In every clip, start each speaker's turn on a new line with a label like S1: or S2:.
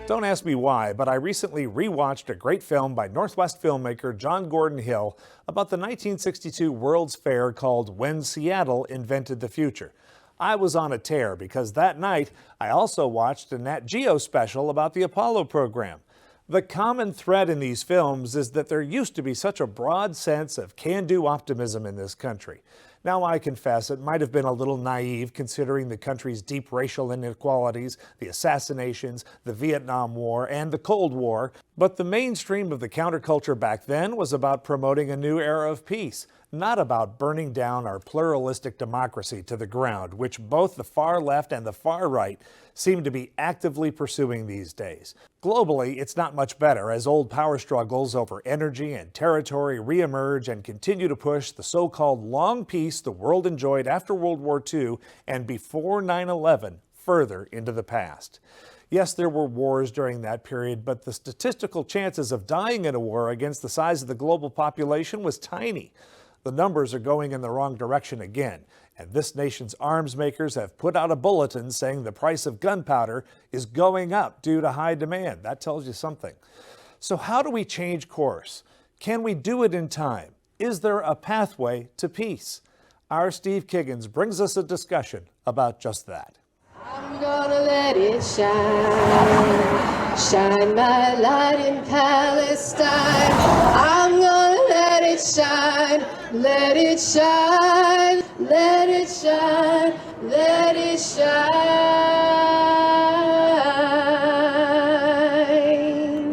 S1: Don't ask me why, but I recently rewatched a great film by Northwest filmmaker John Gordon Hill about the 1962 World's Fair called When Seattle Invented the Future. I was on a tear because that night I also watched a Nat Geo special about the Apollo program. The common thread in these films is that there used to be such a broad sense of can-do optimism in this country. Now, I confess it might have been a little naive considering the country's deep racial inequalities, the assassinations, the Vietnam War, and the Cold War, but the mainstream of the counterculture back then was about promoting a new era of peace, not about burning down our pluralistic democracy to the ground, which both the far left and the far right seem to be actively pursuing these days. Globally, it's not much better as old power struggles over energy and territory reemerge and continue to push the so-called long peace the world enjoyed after World War II and before 9/11 further into the past. Yes, there were wars during that period, but the statistical chances of dying in a war against the size of the global population was tiny. The numbers are going in the wrong direction again, and this nation's arms makers have put out a bulletin saying the price of gunpowder is going up due to high demand. That tells you something. So how do we change course? Can we do it in time? Is there a pathway to peace? Our Steve Kiggins brings us a discussion about just that.
S2: I'm gonna let it shine, shine my light in Palestine. I'm gonna let it shine, let it shine, let it shine, let it shine.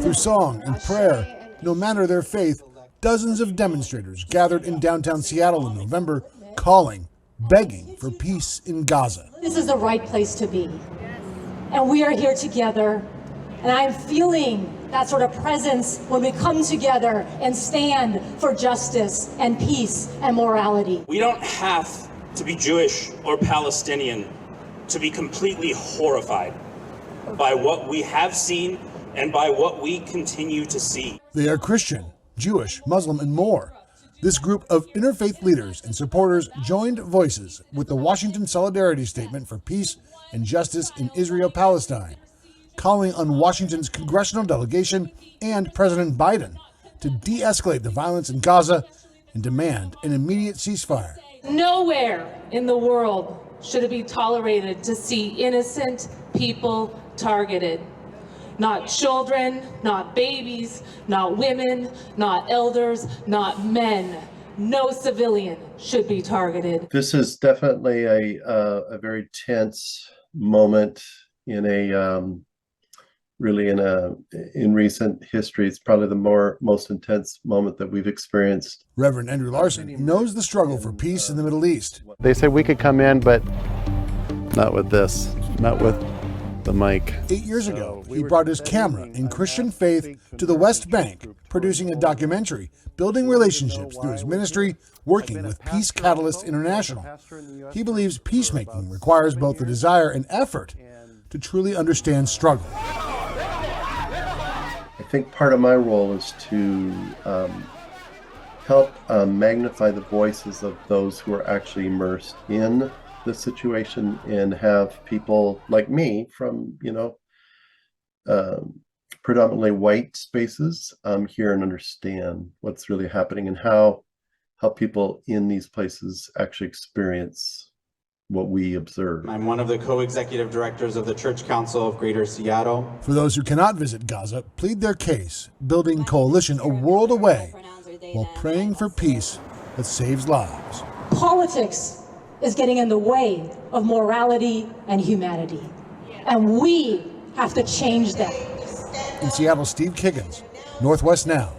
S3: Through song and prayer, no matter their faith, dozens of demonstrators gathered in downtown Seattle in November, calling, begging for peace in Gaza.
S4: This is the right place to be. And we are here together. And I'm feeling that sort of presence when we come together and stand for justice and peace and morality.
S5: We don't have to be Jewish or Palestinian to be completely horrified by what we have seen and by what we continue to see.
S3: They are Christian, Jewish, Muslim, and more. This group of interfaith leaders and supporters joined voices with the Washington Solidarity Statement for Peace and Justice in Israel-Palestine, calling on Washington's congressional delegation and President Biden to de-escalate the violence in Gaza and demand an immediate ceasefire.
S6: Nowhere in the world should it be tolerated to see innocent people targeted. Not children, not babies, not women, not elders, not men. No civilian should be targeted.
S7: This is definitely a very tense moment in in recent history. It's probably the most intense moment that we've experienced.
S3: Reverend Andrew Larson knows the struggle for peace in the Middle East.
S8: They said we could come in, but not with this, not with the mic.
S3: 8 years ago, he brought his camera in Christian faith to the West Bank, producing a documentary, building relationships through his ministry, working with Peace Catalyst International. He believes peacemaking requires both the desire and effort to truly understand struggle.
S7: I think part of my role is to help magnify the voices of those who are actually immersed in the situation and have people like me from, predominantly white spaces hear and understand what's really happening and how people in these places actually experience what we observe.
S9: I'm one of the co-executive directors of the Church Council of Greater Seattle.
S3: For those who cannot visit Gaza, plead their case, building coalition a world away while praying for peace that saves lives.
S4: Politics is getting in the way of morality and humanity. And we have to change that.
S3: In Seattle, Steve Kiggins, Northwest Now.